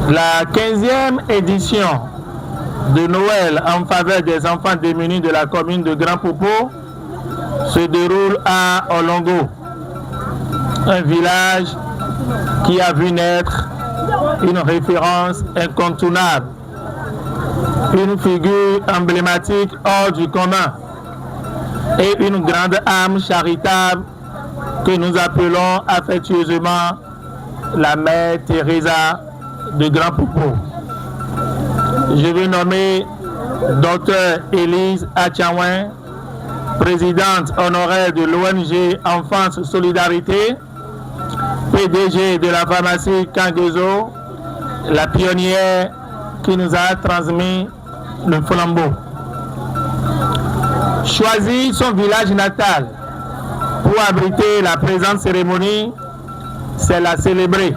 La 15e édition de Noël en faveur des enfants démunis de la commune de Grand Popo se déroule à Olongo, un village qui a vu naître une référence incontournable, une figure emblématique hors du commun et une grande âme charitable que nous appelons affectueusement la mère Teresa de Grand Popo. Je vais nommer Dr Élise Atchaouin, présidente honoraire de l'ONG Enfance Solidarité, PDG de la pharmacie Kangezo, la pionnière qui nous a transmis le flambeau. Choisir son village natal pour abriter la présente cérémonie, c'est la célébrer,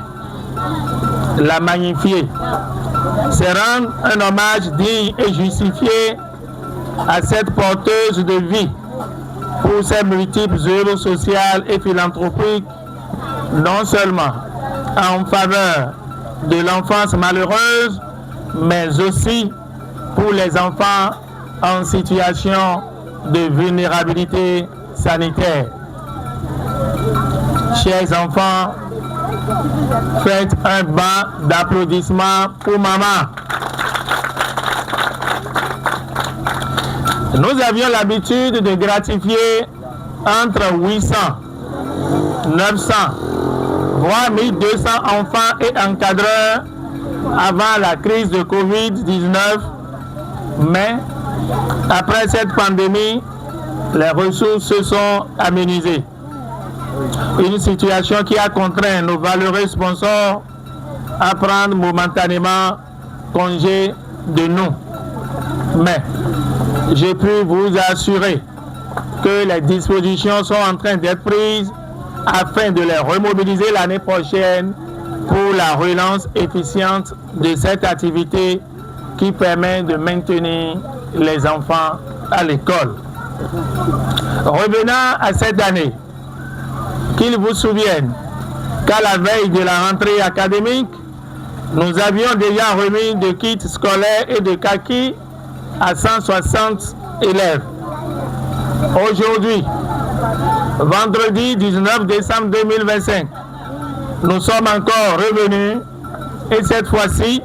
la magnifier. C'est rendre un hommage digne et justifié à cette porteuse de vie pour ses multiples œuvres sociales et philanthropiques, non seulement en faveur de l'enfance malheureuse, mais aussi pour les enfants en situation de vulnérabilité sanitaire. Chers enfants, faites un banc d'applaudissements pour maman. Nous avions l'habitude de gratifier entre 800, 900, voire 1200 enfants et encadreurs avant la crise de Covid-19, mais après cette pandémie, les ressources se sont aménagées. Une situation qui a contraint nos valeureux sponsors à prendre momentanément congé de nous. Mais j'ai pu vous assurer que les dispositions sont en train d'être prises afin de les remobiliser l'année prochaine pour la relance efficiente de cette activité qui permet de maintenir les enfants à l'école. Revenant à cette année, qu'ils vous souviennent qu'à la veille de la rentrée académique, nous avions déjà remis de kits scolaires et de kaki à 160 élèves. Aujourd'hui, vendredi 19 décembre 2025, nous sommes encore revenus, et cette fois-ci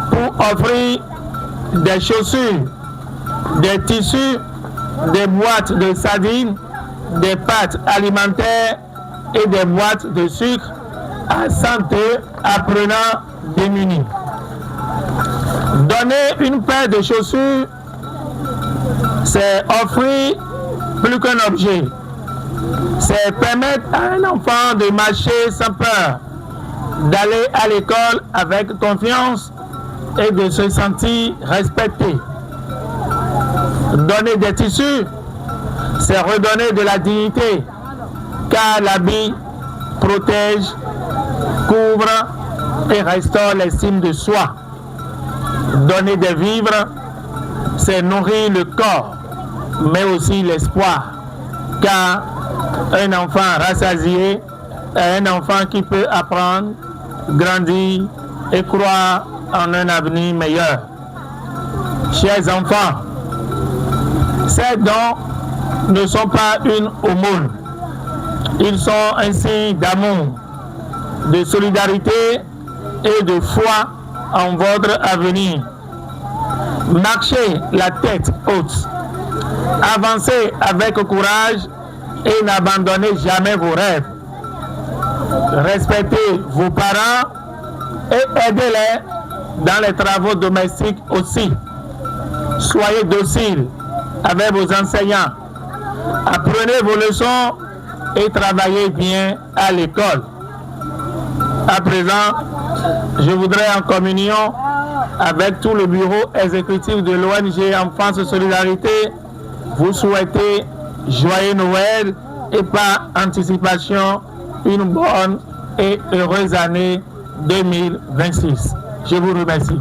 pour offrir des chaussures, des tissus, des boîtes de sardines, des pâtes alimentaires et des boîtes de sucre à 102 apprenants démunis. Donner une paire de chaussures, c'est offrir plus qu'un objet. C'est permettre à un enfant de marcher sans peur, d'aller à l'école avec confiance et de se sentir respecté. Donner des tissus, c'est redonner de la dignité, car l'habit protège, couvre et restaure l'estime de soi. Donner des vivres, c'est nourrir le corps, mais aussi l'espoir, car un enfant rassasié est un enfant qui peut apprendre, grandir et croire en un avenir meilleur. Chers enfants, ces dons ne sont pas une aumône. Ils sont un signe d'amour, de solidarité et de foi en votre avenir. Marchez la tête haute. Avancez avec courage et n'abandonnez jamais vos rêves. Respectez vos parents et aidez-les dans les travaux domestiques aussi. Soyez dociles avec vos enseignants. Apprenez vos leçons et travaillez bien à l'école. À présent, je voudrais en communion avec tout le bureau exécutif de l'ONG Enfance Solidarité vous souhaiter joyeux Noël et par anticipation une bonne et heureuse année 2026. Je vous remercie.